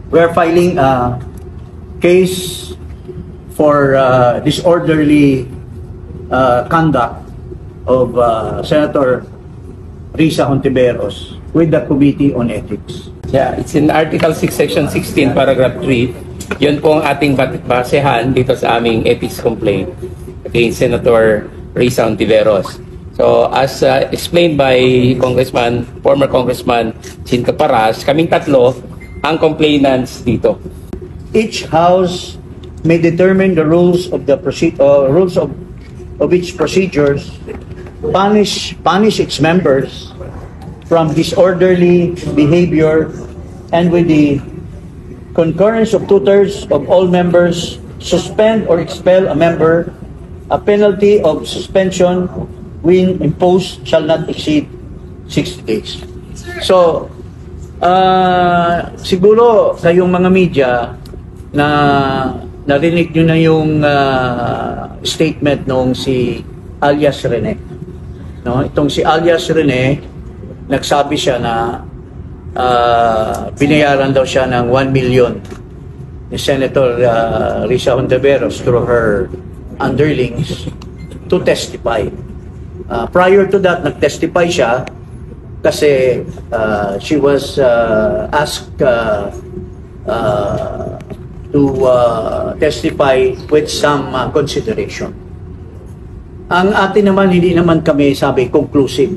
We are filing a case for disorderly conduct of Senator Risa Hontiveros with the Committee on Ethics. Yeah, it's in Article 6, Section 16, Paragraph 3. Yun po ang ating basehan dito sa aming ethics complaint against Senator Risa Hontiveros. So, as explained by former Congressman Chinto Paras, kaming tatlo ang complainants dito. Each house may determine the rules of the rules of its procedures, punish its members from disorderly behavior, and with the concurrence of 2/3 of all members, suspend or expel a member. A penalty of suspension when imposed shall not exceed 60 days. So, siguro kayong mga media na narinig nyo na yung statement nung si alias Rene. No? Itong si alias Rene, nagsabi siya na binayaran daw siya ng 1 million ni Senator Risa Hontiveros through her underlings to testify. Prior to that, nag-testify siya kasi she was asked to testify with some consideration. Ang atin naman, hindi naman kami sabi conclusive.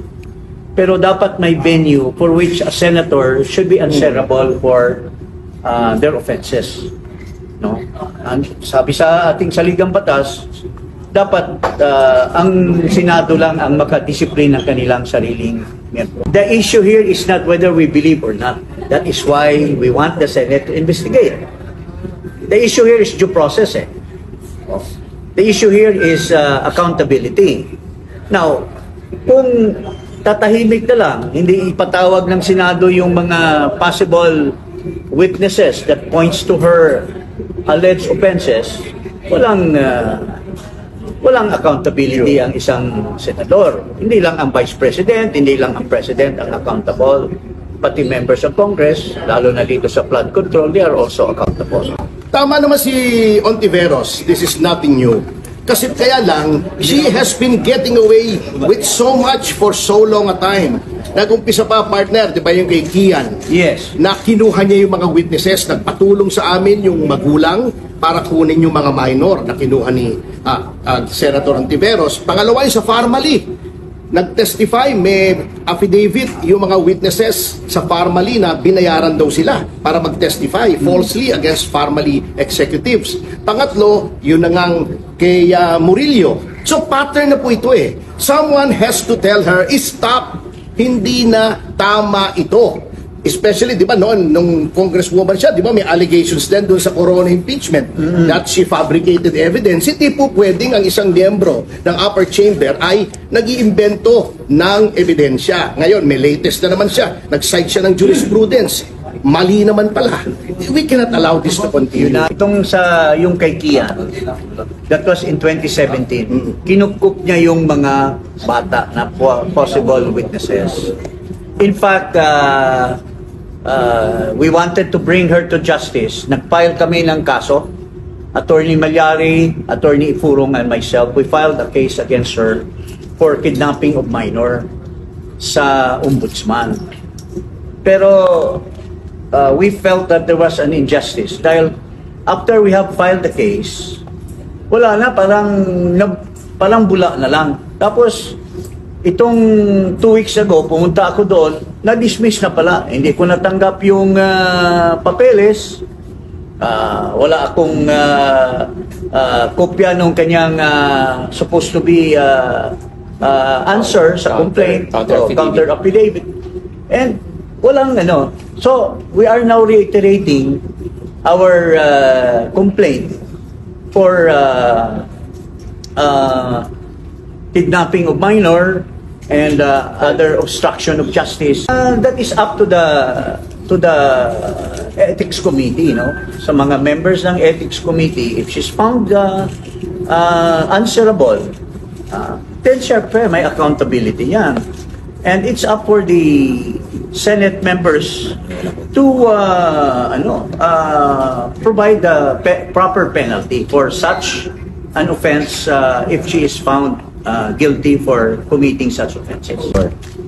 Pero dapat may venue for which a senator should be answerable for their offenses. No? Sabi sa ating saligang batas, dapat ang Senado lang ang makadisiplina ng kanilang sariling miyembro. The issue here is not whether we believe or not. That is why we want the Senate to investigate. The issue here is due process. The issue here is accountability. Now, kung tatahimik na lang, hindi ipatawag ng Senado yung mga possible witnesses that points to her alleged offenses, walang accountability ang isang senador. Hindi lang ang Vice President, hindi lang ang President ang accountable, pati members of Congress, lalo na dito sa flood control, they are also accountable. Tama naman si Hontiveros, this is nothing new. Kasi kaya lang, she has been getting away with so much for so long a time. Nag-umpisa pa, partner, di ba yung kay Kian? Yes. Na kinuha niya yung mga witnesses, nagpatulong sa amin yung magulang para kunin yung mga minor na kinuha ni Senator Hontiveros. Pangalawa yung sa Farmally. Nag-testify, may affidavit yung mga witnesses sa Farmally na binayaran daw sila para mag-testify falsely against Farmally executives. Pangatlo, yun na ngang kay Murillo. So pattern na po ito eh. Someone has to tell her, stop, hindi na tama ito. Especially, di ba, noon, nung congresswoman siya, di ba, may allegations din doon sa corona impeachment that she fabricated evidence. Hindi po pwedeng ang isang miyembro ng upper chamber ay nag-iimbento ng ebidensya. Ngayon, may latest na naman siya. Nag-cite siya ng jurisprudence. Mali naman pala. We cannot allow this to continue. Itong sa yung kay Kian, that was in 2017. Kinukup niya yung mga bata na possible witnesses. In fact, we wanted to bring her to justice. Nag-file kami ng kaso. Attorney Malyari, Attorney Ifurong, and myself, we filed a case against her for kidnapping of minor sa ombudsman. Pero we felt that there was an injustice dahil after we have filed the case, wala na, parang bula na lang. Tapos itong 2 weeks ago, pumunta ako doon, na-dismiss na pala. Hindi ko natanggap yung papeles. Wala akong kopya nung kanyang supposed to be answer sa complaint, counter affidavit. And walang ano. So, we are now reiterating our complaint for kidnapping of minor and other obstruction of justice. That is up to the ethics committee, sa mga members ng ethics committee. If she's found answerable, then syempre may accountability yan. And it's up for the Senate members to provide the proper penalty for such an offense if she is found guilty for committing such offenses.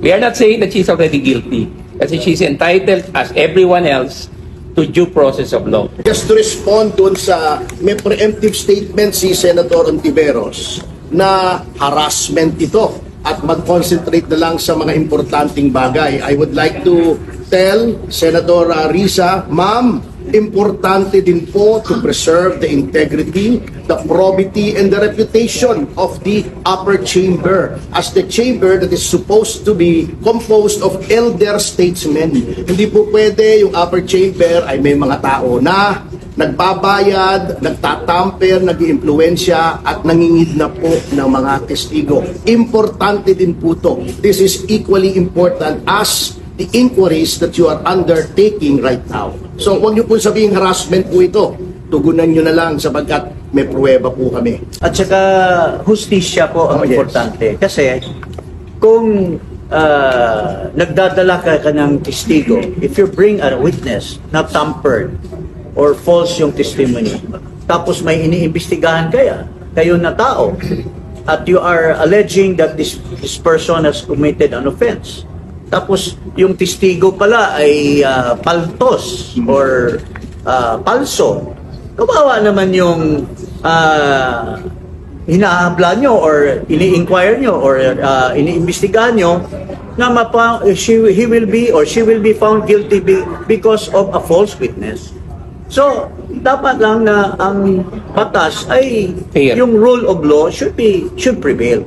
We are not saying that she's already guilty, kasi she's entitled, as everyone else, to due process of law. Just to respond dun sa may preemptive statement si Senator Ontiveros na harassment ito at mag-concentrate na lang sa mga importanteng bagay. I would like to tell Senator Risa, ma'am, importante din po to preserve the integrity, the probity, and the reputation of the upper chamber as the chamber that is supposed to be composed of elder statesmen. Hindi po pwede yung upper chamber ay may mga tao na nagbabayad, nagtatamper, nag-iimpluwensya at nangingidnap po ng mga testigo. Importante din po to. This is equally important as the inquiries that you are undertaking right now. So, huwag niyo po sabihin harassment po ito. Tugunan niyo na lang sapagkat may pruweba po kami. At saka, hustisya po ang Yes. importante. Kasi, kung nagdadala ka ng testigo, if you bring a witness na tampered or false yung testimony, tapos may iniimbestigahan kayo na tao, at you are alleging that this person has committed an offense, tapos yung testigo pala ay paltos or palso, kawawa naman yung hinahabla nyo or ini-inquire nyo or iniimbestigahan nyo na he will be or she will be found guilty because of a false witness. So, dapat lang na ang batas ay Fair. yung rule of law should prevail.